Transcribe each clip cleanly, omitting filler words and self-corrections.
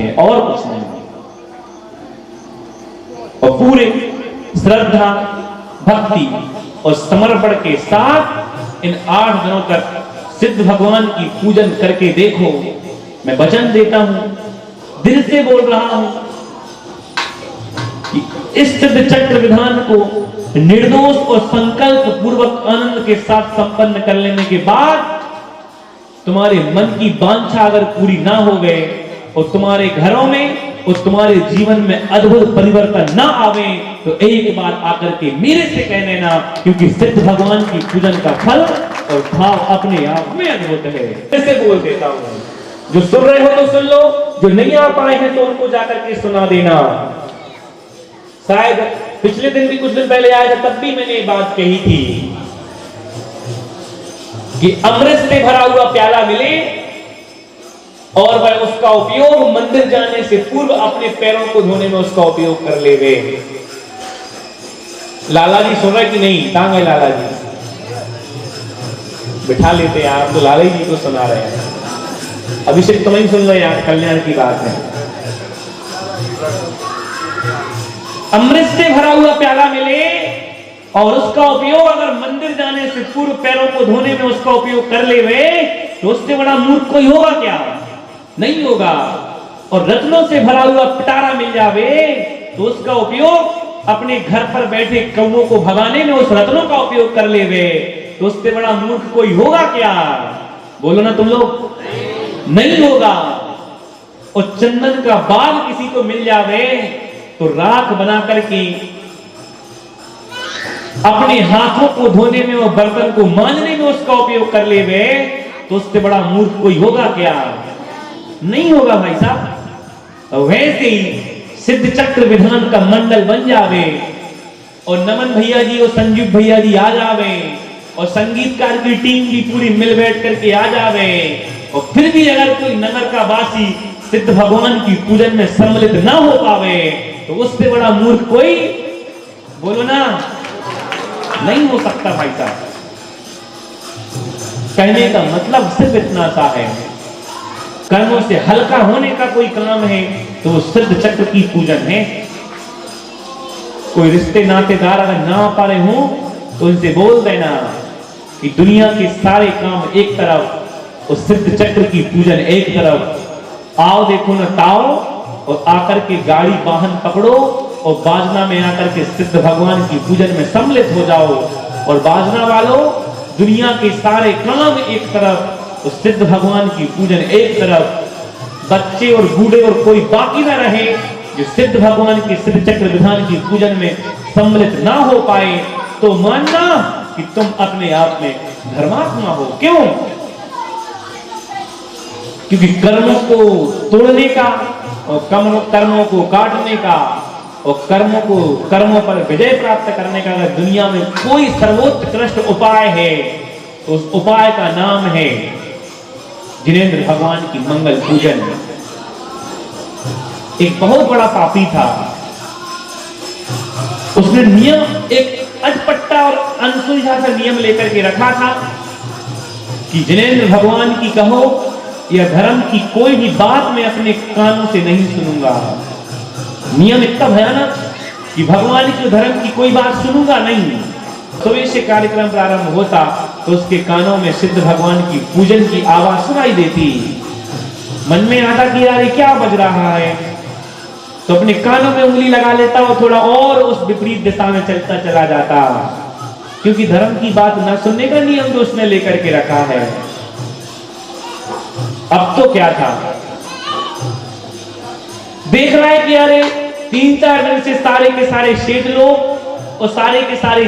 है और कुछ नहीं। और पूरे श्रद्धा, भक्ति और समर्पण के साथ इन 8 दिनों तक सिद्ध भगवान की पूजन करके देखो। मैं वचन देता हूं, दिल से बोल रहा हूं कि इस सिद्ध चक्र विधान को निर्दोष और संकल्प पूर्वक आनंद के साथ संपन्न कर लेने के बाद तुम्हारे मन की वांछा अगर पूरी ना हो गए और तुम्हारे घरों में और तुम्हारे जीवन में अद्भुत परिवर्तन ना आवे तो एक बार आकर के मेरे से कह लेना, क्योंकि सिद्ध भगवान की पूजन का फल और भाव अपने आप में अद्भुत है। ऐसे बोल देता हूं, जो सुन रहे हो तो सुन लो, जो नहीं आ पाए हैं तो उनको जाकर के सुना देना। शायद पिछले दिन भी कुछ दिन पहले आया था, तब भी मैंने ये बात कही थी कि अमृत से भरा हुआ प्याला मिले और वह उसका उपयोग मंदिर जाने से पूर्व अपने पैरों को धोने में उसका उपयोग कर ले वे। लाला जी सुन रहे कि नहीं? कहां गए लाला जी? बिठा लेते आप तो लाला जी को सुना रहे हैं। अभिषेक तुम ही सुन लो यार, कल्याण की बात है। अमृत से भरा हुआ प्याला मिले और उसका उपयोग अगर मंदिर जाने से पूर्व पैरों को धोने में उसका उपयोग कर ले वे तो उससे बड़ा मूर्ख कोई होगा क्या? नहीं होगा। और रत्नों से भरा हुआ पिटारा मिल जावे तो उसका उपयोग अपने घर पर बैठे कौवों को भगाने में उस रत्नों का उपयोग कर ले वे तो उससे बड़ा मूर्ख कोई होगा क्या? बोलो ना तुम लोग, नहीं होगा। और चंदन का बाग किसी को मिल जावे तो राख बना करके अपने हाथों को धोने में और बर्तन को मांजने में उसका उपयोग कर ले वे तो उससे बड़ा मूर्ख कोई होगा क्या? नहीं होगा भाई साहब। वैसे ही सिद्ध चक्र विधान का मंडल बन जावे और नमन भैया जी और संजीव भैया जी आ जावे और संगीतकार की टीम भी पूरी मिल बैठ करके आ जावे और फिर भी अगर कोई नगर का वासी सिद्ध भगवान की पूजन में सम्मिलित ना हो पावे तो उससे बड़ा मूर्ख कोई, बोलो ना, नहीं हो सकता भाई साहब। कहने का मतलब सिर्फ इतना सा है, कर्मों से हल्का होने का कोई काम है तो वो सिद्ध चक्र की पूजन है। कोई रिश्ते नातेदार अगर ना पा रहे हो तो उनसे बोल देना कि दुनिया के सारे काम एक तरफ और सिद्ध चक्र की पूजन एक तरफ। आओ देखो न ताओ और आकर के गाड़ी वाहन पकड़ो और बाजना में आकर के सिद्ध भगवान की पूजन में सम्मिलित हो जाओ। और बाजना वालों, दुनिया के सारे काम एक तरफ और सिद्ध भगवान की पूजन एक तरफ। बच्चे और बूढ़े और कोई बाकी ना रहे जो सिद्ध भगवान के सिद्ध चक्र विधान की पूजन में सम्मिलित ना हो पाए तो मानना कि तुम अपने आप में धर्मात्मा हो। क्यों? क्योंकि कर्मों को तोड़ने का और कर्मों को काटने का और कर्मों पर विजय प्राप्त करने का अगर दुनिया में कोई सर्वोत्कृष्ट उपाय है तो उस उपाय का नाम है जिनेंद्र भगवान की मंगल पूजन। एक बहुत बड़ा पापी था, उसने नियम एक अटपटा और अनसुलझा सा नियम लेकर के रखा था कि जिनेंद्र भगवान की कहो या धर्म की कोई भी बात मैं अपने कानों से नहीं सुनूंगा। नियम इतना भयानक कि भगवान की धर्म की कोई बात सुनूंगा नहीं। सुबह से कार्यक्रम प्रारंभ होता तो उसके कानों में सिद्ध भगवान की पूजन की आवाज सुनाई देती। मन में आता कि यार ये क्या बज रहा है, तो अपने कानों में उंगली लगा लेता और थोड़ा और उस विपरीत दिशा में चलता चला जाता, क्योंकि धर्म की बात न सुनने का नियम जो उसने लेकर के रखा है। अब तो क्या था, देख रहा है कि अरे 3-4 दिन से सारे के सारे शेठ लोग और सारे के सारे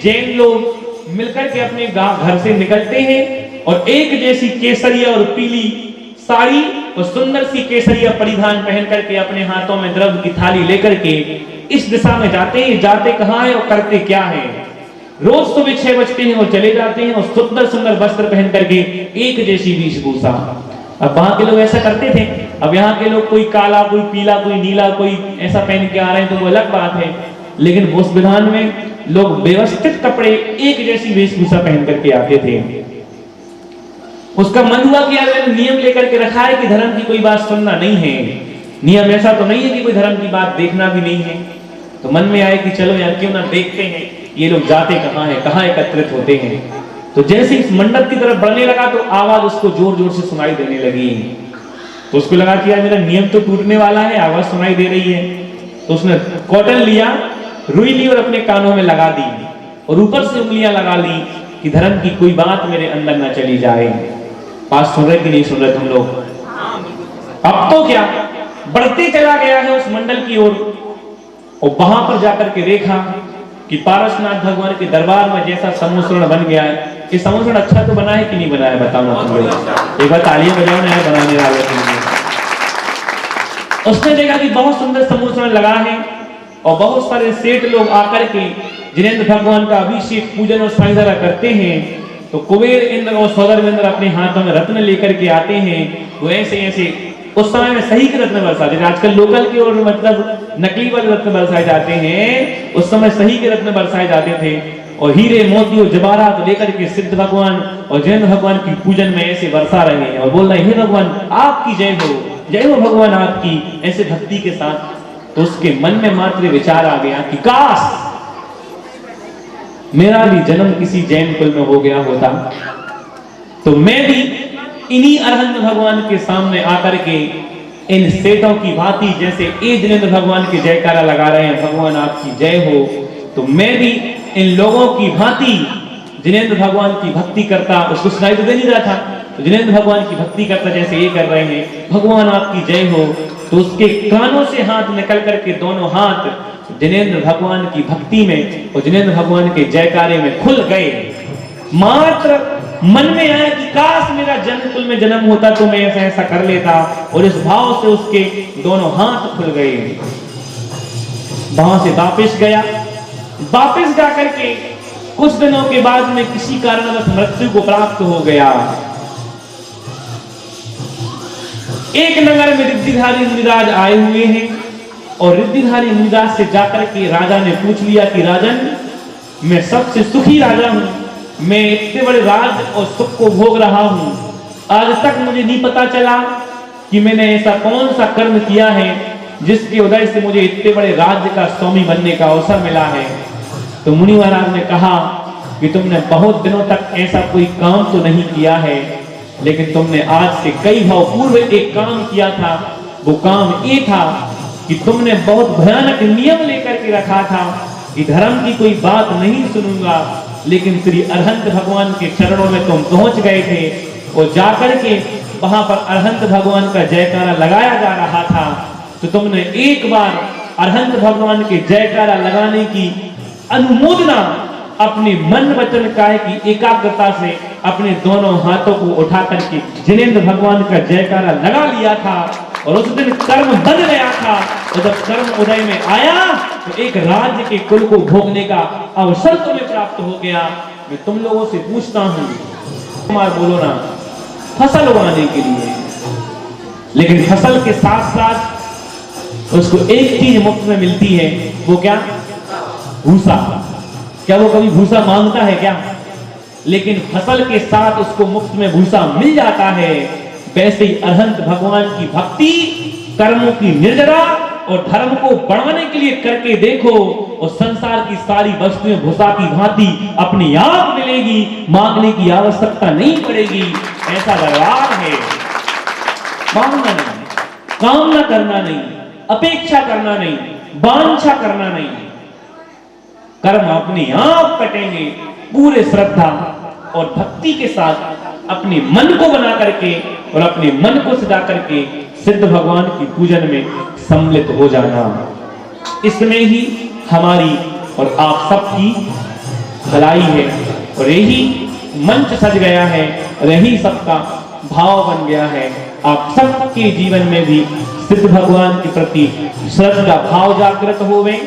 जैन लोग मिलकर के अपने घर से निकलते हैं और एक जैसी केसरिया और पीली साड़ी और सुंदर सी केसरिया परिधान पहन करके अपने हाथों में द्रव्य की थाली लेकर के इस दिशा में जाते हैं। जाते कहां है और करते क्या है? रोज सुबह 6 बजते हैं और चले जाते हैं और सुंदर सुंदर वस्त्र पहन करके एक जैसी वेशभूषा। अब वहां के लोग ऐसा करते थे, अब यहाँ के लोग कोई काला, कोई पीला, कोई नीला, कोई ऐसा पहन के आ रहे हैं तो वो अलग बात है, लेकिन उस विधान में लोग व्यवस्थित कपड़े एक जैसी वेशभूषा पहन करके आते थे। उसका मन हुआ कि यार मैंने नियम लेकर के रखा है कि धर्म की कोई बात सुनना नहीं है, नियम ऐसा तो नहीं है कि कोई धर्म की बात देखना भी नहीं है। तो मन में आए कि चलो यार क्यों ना देखते हैं ये लोग जाते कहाँ हैं, कहाँ एकत्रित होते हैं। तो जैसे इस मंडप की तरफ बढ़ने लगा तो आवाज उसको जोर जोर से सुनाई देने लगी। तो उसको लगा कि यार मेरा नियम तो टूटने वाला है, आवाज सुनाई दे रही है। तो उसने कॉटन लिया, रुई ली और अपने कानों में लगा दी और ऊपर से उंगलियां लगा ली कि धर्म की कोई बात मेरे अंदर ना चली जाए। बात सुन रहे कि नहीं सुन रहे तुम लोग? अब तो क्या बढ़ते चला गया है उस मंडल की ओर और वहां पर जाकर के देखा कि पारसनाथ भगवान के दरबार में जैसा समूसरण बन गया है। ये समूसरण अच्छा तो बना है कि नहीं बना है बताओ ना तुम लोग, एक बार तालियां बजाओ ना बनाने वाले के लिए। उसने देखा कि बहुत सुंदर समूसरण लगा है और बहुत सारे सेठ लोग आकर के जिनेंद्र भगवान का अभिषेक पूजन और साइंदरा करते हैं। तो कुबेर इंद्र और सौदर्भेंद्र अपने हाथों में रत्न लेकर के आते हैं। वो ऐसे ऐसे उस समय में सही के रत्न बरसाते थे, आजकल लोकल के और मतलब नकली वाले रत्न बरसाए जाते हैं, उस समय सही के रत्न बरसाए जाते थे। और हीरे मोती और जवाहरात लेकर के सिद्ध भगवान और जिनेंद्र भगवान की पूजन में ऐसे बरसा रहे हैं और बोल रहे हैं हे भगवान आपकी जय हो भगवान आपकी, ऐसे भक्ति के साथ। तो उसके मन में मात्र विचार आ गया कि काश मेरा भी जन्म किसी जैन कुल में हो गया होता तो मैं भी इन्हीं अरहंत भगवान के सामने आकर के इन सेठों की भांति जैसे ए जिनेंद्र भगवान के जयकारा लगा रहे हैं भगवान आपकी जय हो, तो मैं भी इन लोगों की भांति जिनेंद्र भगवान की भक्ति करता। उसको सुनाई तो दे नहीं रहा था, तो जिनेंद्र भगवान की भक्ति करता जैसे ये कर रहे हैं भगवान आपकी जय हो। तो उसके कानों से हाथ निकल करके दोनों हाथ जिनेंद्र भगवान की भक्ति में और जिनेंद्र भगवान के जयकारे में खुल गए। मात्र मन में आया कि काश मेरा जन्म कुल में जन्म होता तो मैं ऐसा ऐसा कर लेता, और इस भाव से उसके दोनों हाथ खुल गए। वहां से वापिस गया, वापिस जाकर के कुछ दिनों के बाद में किसी कारणवश मृत्यु को प्राप्त हो गया। एक नगर में रिद्धिधारी मुनिराज आए हुए हैं और रिद्धिधारी मुनिराज से जाकर के राजा ने पूछ लिया कि राजन मैं सबसे सुखी राजा हूं, मैं इतने बड़े राज और सुख को भोग रहा हूं, आज तक मुझे नहीं पता चला कि मैंने ऐसा कौन सा कर्म किया है जिसके उदय से मुझे इतने बड़े राज्य का स्वामी बनने का अवसर मिला है। तो मुनि महाराज ने कहा कि तुमने बहुत दिनों तक ऐसा कोई काम तो नहीं किया है, लेकिन तुमने आज से कई भाव पूर्व एक काम किया था। वो काम ये था कि तुमने बहुत भयानक नियम लेकर के रखा था कि धर्म की कोई बात नहीं सुनूंगा, लेकिन श्री अरहंत भगवान के चरणों में तुम पहुंच गए थे और जाकर के वहां पर अरहंत भगवान का जयकारा लगाया जा रहा था। तो तुमने एक बार अरहंत भगवान के जयकारा लगाने की अनुमोदना अपने मन वचन काय की एकाग्रता से अपने दोनों हाथों को उठा करके जिनेंद्र भगवान का जयकारा लगा लिया था। और उस दिन कर्म बन गया था, और जब कर्म उदय में आया तो एक राज्य के कुल को भोगने का अवसर तुम्हें प्राप्त हो गया। मैं तुम लोगों से पूछता हूं, कुमार बोलो ना, फसल उगाने के लिए, लेकिन फसल के साथ साथ उसको एक चीज मुफ्त में मिलती है, वो क्या? भूसा। क्या वो कभी भूसा मांगता है क्या? लेकिन फसल के साथ उसको मुफ्त में भूसा मिल जाता है। वैसे ही अरहंत भगवान की भक्ति कर्मों की निर्जरा और धर्म को बढ़ाने के लिए करके देखो, और संसार की सारी वस्तुएं भूसा की भांति अपने आप मिलेगी, मांगने की आवश्यकता नहीं पड़ेगी। ऐसा दरबार है। मांगना नहीं, कामना करना नहीं, अपेक्षा करना नहीं, वांछा करना नहीं, कर्म अपने आप कटेंगे पूरे श्रद्धा और भक्ति के साथ। अपने मन को बना करके और अपने मन को सजा करके सिद्ध भगवान की पूजन में सम्मिलित हो जाना, इसमें ही हमारी और आप सबकी भलाई है। और यही मंच सज गया है और यही सबका भाव बन गया है। आप सबके जीवन में भी सिद्ध भगवान के प्रति श्रद्धा भाव जागृत होवे।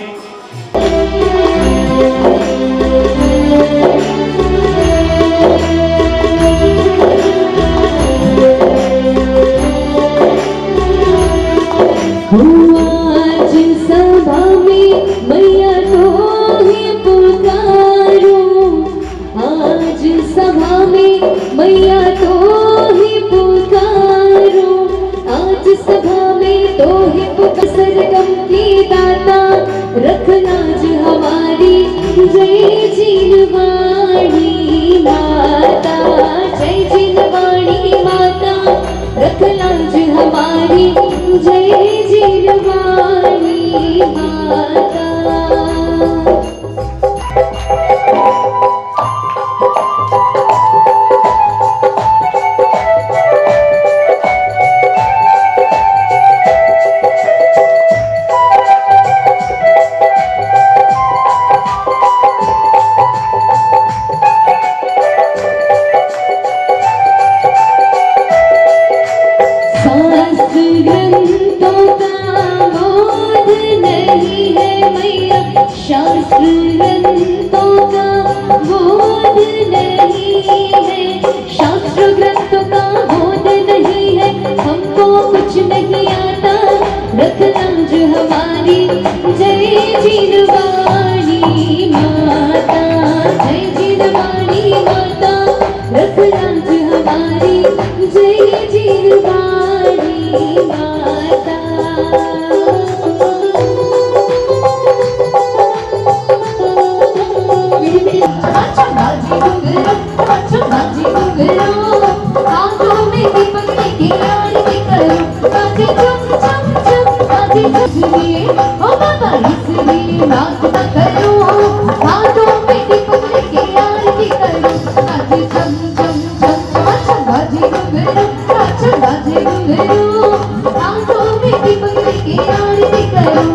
आज सभा में मैया तो ही पुकारूं, आज सभा में मैया तो ही पुकारूं, आज सभा में तो ही दाता रख लाज हमारी, जय जिनवाणी माता, जय जिनवाणी माता रख लाज हमारी, जय जिनवाणी माता। शास्त्र ग्रंथों का बोध नहीं है, शास्त्र ग्रंथों का बोध नहीं है, हमको कुछ नहीं आता, रख लाज हमारी, जय जिनवाणी माता, जय जिनवाणी माता रख लाज हमारी, जय जिनवाणी माता। हाथों में दीपक लेके आरती करो, बाजे चम चम चम बाजे इसलिए ओ बाबा इसलिए नाचता करो, हाथों में दीपक लेके आरती करो, बाजे चम चम चम अच्छा बाजे घुंघरू, अच्छा बाजे घुंघरू, हाथों में दीपक लेके आरती करो।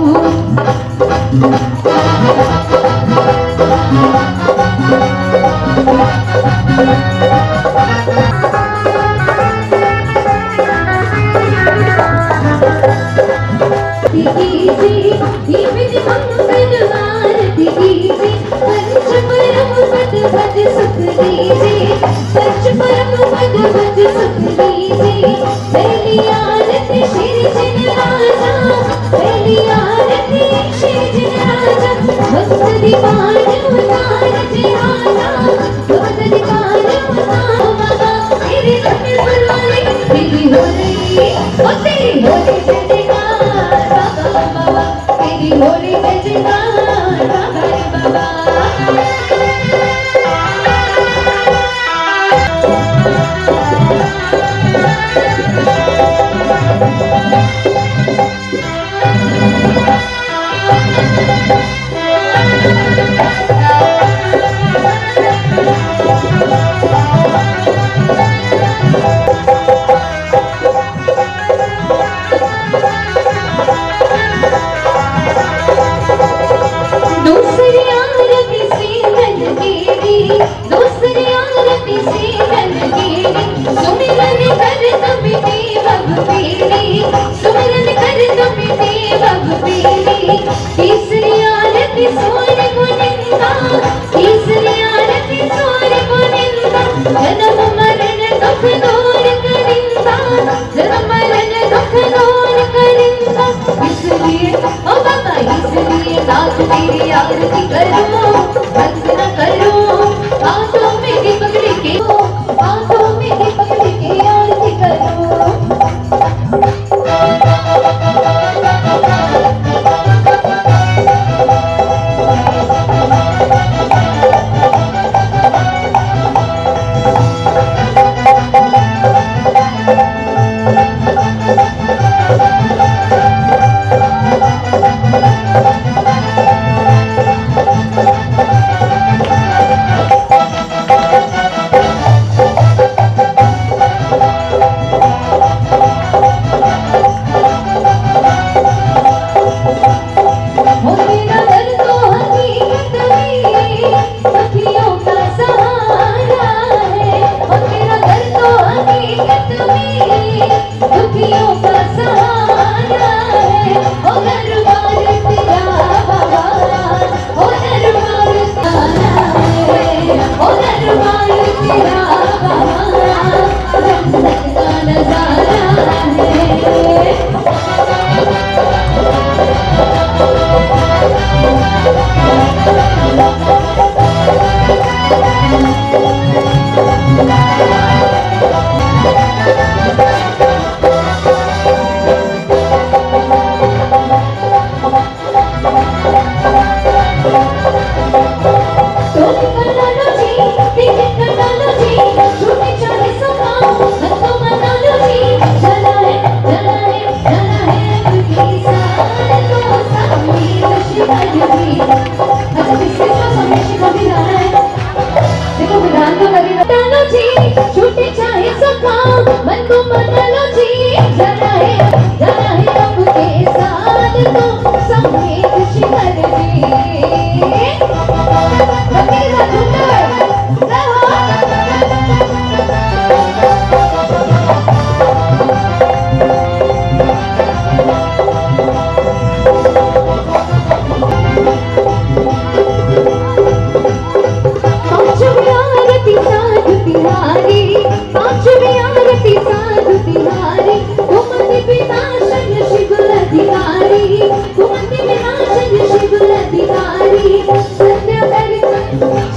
अधिकारी कुमति विनाशन शिव अधिकारी सत्य करता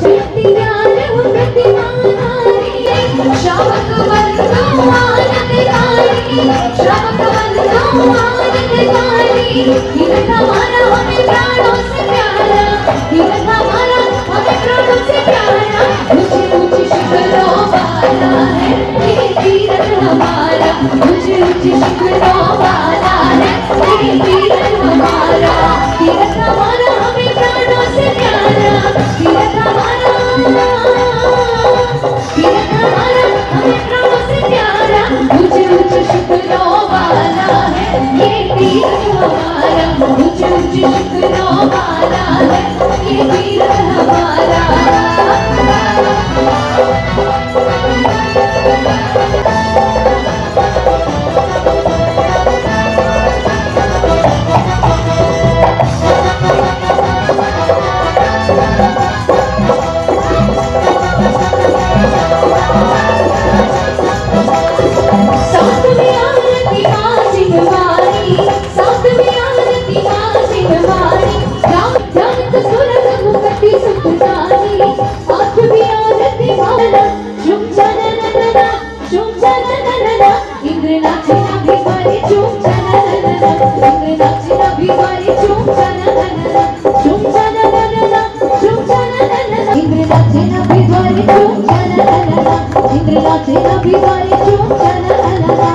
शक्ति ज्ञान प्रतिमानारी श्रावक वंदो आनंदकारी श्रावक वंदो आनंदकारी तीरथ हमारा हमें प्राणों से प्यारा तीरथ हमारा हमें प्राणों से प्यारा ऊंचे ऊंचे शिखरों वाला है ये तीरथ हमारा ऊंचे ऊंचे शिखरों वाला है ये तीरथ हमारा हमें प्राणों से प्यारा तीरथ हमारा हमें प्राणों से प्यारा ऊंचे ऊंचे शिखरों वाला है ये तीरथ हमारा ऊंचे ऊंचे शिखरों वाला है ये तीरथ हमारा सातवीं आरती माँ सिंहवाणी सातवीं आरती माँ सिंहवाणी राम ध्यान सुरत मुक्ति सुखदानी आठवीं आरती माला शुभ जननना शुभ जननना इंद्र नाचे अभिमानी शुभ जननना इंद्र नाचे अभिमानी शुभ जननना शुभ जननना शुभ जननना इंद्र नाचे अभिमानी शुभ जननना इंद्र नाचे अभिमानी शुभ जननना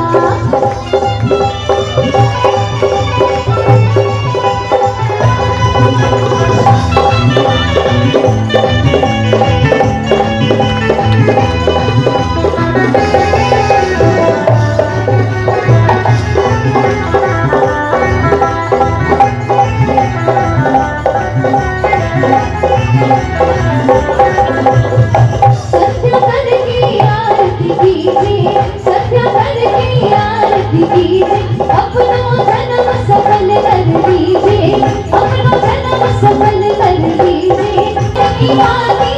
सत्य कर की आरती कीजिए सत्य कर की आरती कीजिए अपनों जन्म सफल कर दीजिए अपनों जन्म सफल कर दीजिए की वाली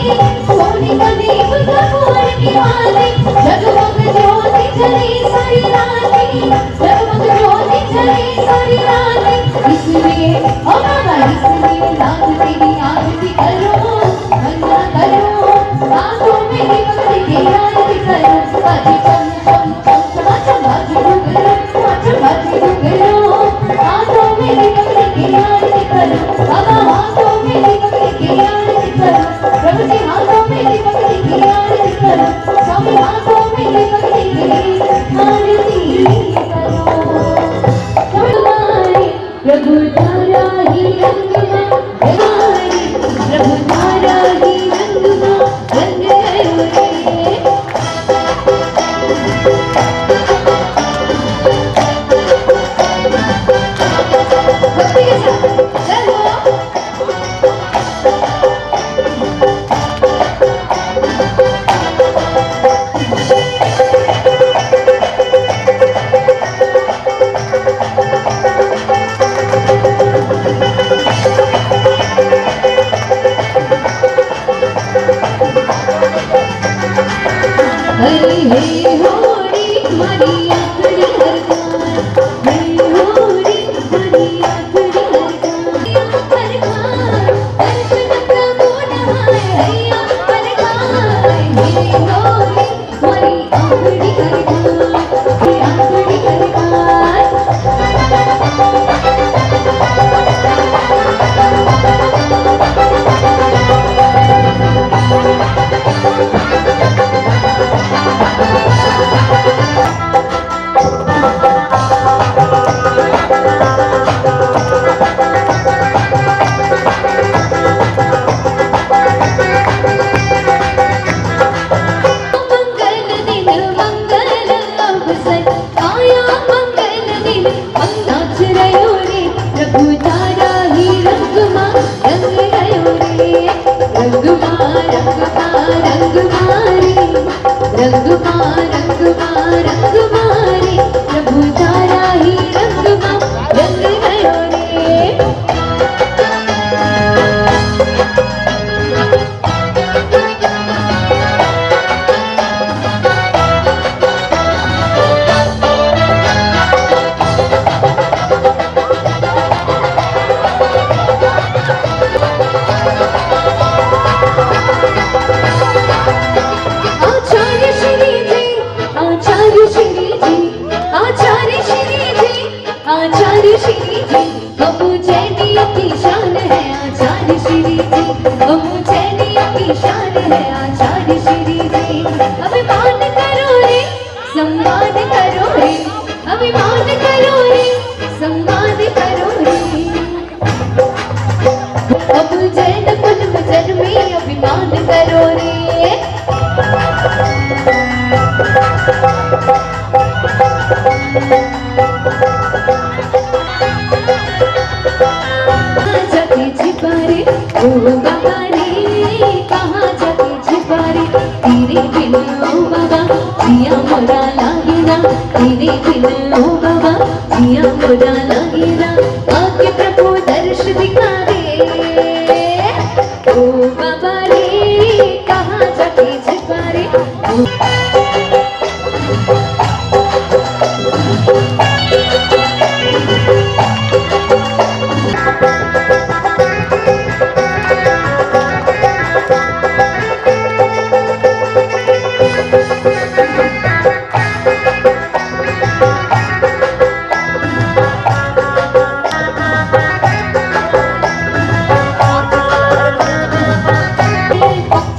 सोनी का दीप कपूर की वाली जगमग ज्योति जली सारी रानी जगमग ज्योति जली सारी रानी इसलिए ओ बाबा इसलिए नाथ तेरी आरती करो वंदना करो हाथों में दीपक की आरती करो बाजी चम चम चम चमा चम बाजी डुगरो हाथों में दीपक की आरती करो बाबा हाथों में दीपक की आरती करो प्रभु जी हाथों में दीपक की आरती करो स्वामी हाथों में दीपक की आरती करो प्रभु तारा ही रंगमा प्रभु तारा ही रंगमा रंग गयो रे भक्ति के साथ चलो हरे हे होरी हरी आखड़ी हरखान हे होरी हरी आखड़ी हरखान दर्शन प्रभु नहाय हैया हरखान हे होरी हरी आखड़ी हरखान हे आखड़ी हरखान प्रभु तारा ही रंगमा रंग गयो रे आचार्य श्री जी, हम उज्जैनियों की शान है आचार्य श्री जी, हम उज्जैनियों की शान है आचार्य श्री जी। अभिमान करो रे, सम्मान करो रे, अभिमान करो रे, सम्मान करो रे। अब उज्जैन कुल में जन्मे अभिमान करो रे। जाके छिपा रे ओ बाबा रे, कहाँ जाके छिपा रे, तेरे बिन ओ बाबा जिया मोरा लागे ना, तेरे बिन ओ बाबा जिया मोरा लागे ना। आके प्रभु दर्श दिखा दे ओ बाबा रे, कहाँ जाके छिपा रे।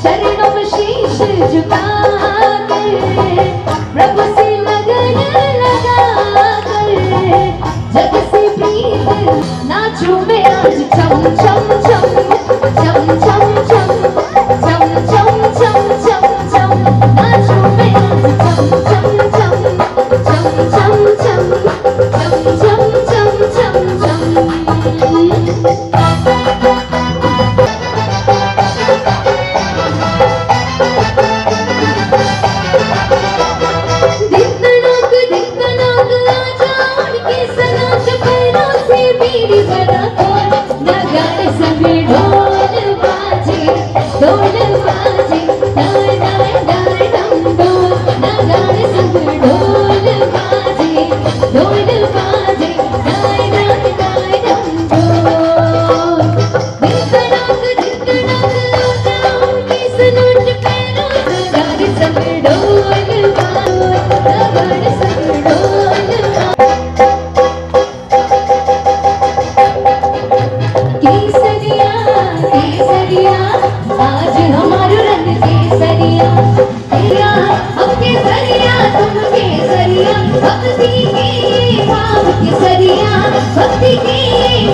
चरणों में शीश झुकाकर प्रभु से लगन लगाकर जग से प्रीत नाचूं मैं आज छम छम छम छम छम छम छम छम छम छम छम, नाचूं मैं आज छम छम छम छम छम छम छम छम छम छम छम। केसरिया केसरिया आज हमारा रंग केसरिया, केसरिया हम केसरिया तुम केसरिया, भक्ति के भाव केसरिया, भक्ति के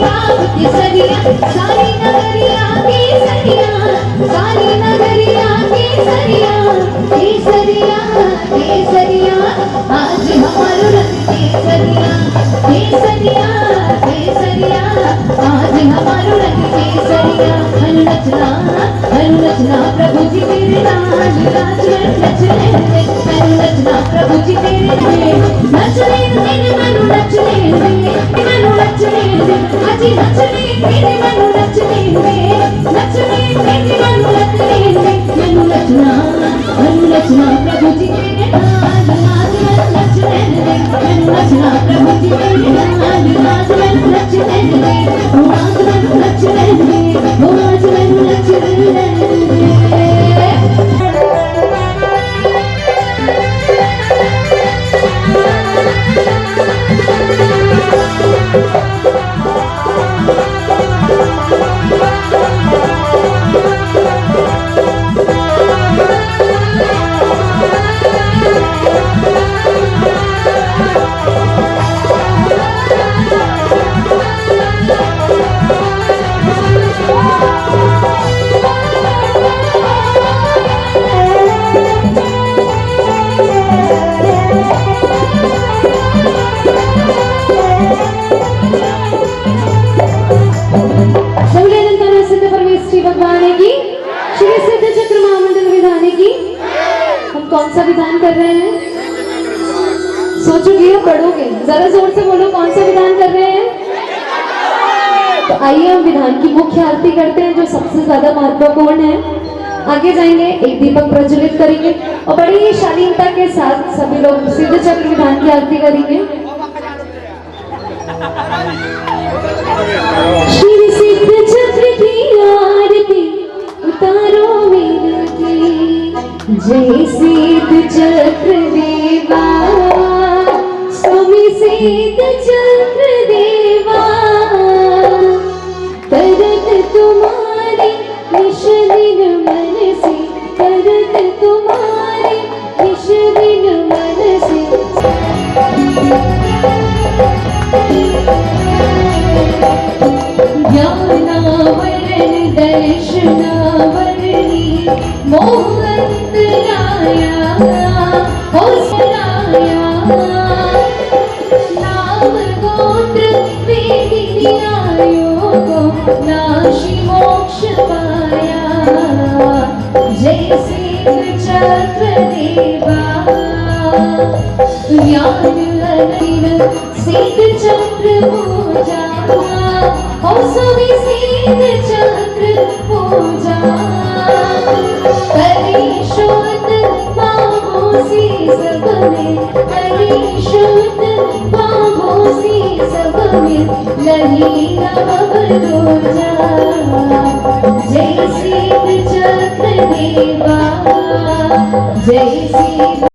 भाव केसरिया। सारी नगरिया केसरिया, सारी नगरिया केसरिया, केसरिया केसरिया आज हमारा रंग केसरिया, केसरिया केसरिया आज हमारा रंग केसरिया। रचना प्रभु जी तेरे नाम, नचने रचना प्रभु जी तेरे नाम, नचने तेरे मनु नचने मनु नचने अजी नचने तेरे मनु नचने तेरे मनु नचने मनु रचना प्रभु जी तेरे नाम, नचने मनु रचना प्रभु जी तेरे नाम, मनु नचने मनु नचने आज मनु नचने। कौन सा विधान कर रहे हैं? सोचोगे या पढ़ोगे? जरा जोर से बोलो, कौन सा विधान कर रहे हैं? तो आइए हम विधान की मुख्य आरती करते हैं जो सबसे ज्यादा महत्वपूर्ण है। आगे जाएंगे, एक दीपक प्रज्वलित करेंगे और बड़ी ही शालीनता के साथ सभी लोग सिद्ध चक्र विधान की आरती करेंगे। श्री सिद्ध चक्र की आरती उतारो मेरे की, जय सिद्ध चक्र देवा, स्वामी सिद्ध चक्र कृष्णावरणी मोहन्तराया ओ सराया नाम गोत्र वेदिनी आयो नाशी मोक्ष पाया जय सिद्ध चक्र देवा ज्ञान अनंत सिद्ध चक्र पूजा ओ सभी सिद्ध चक्र पूजा करे शोध बाबोसी सब में करे शोध बाबोसी सब में लही नव रोजा जय सिद्ध चक्र देवा जय सिद्ध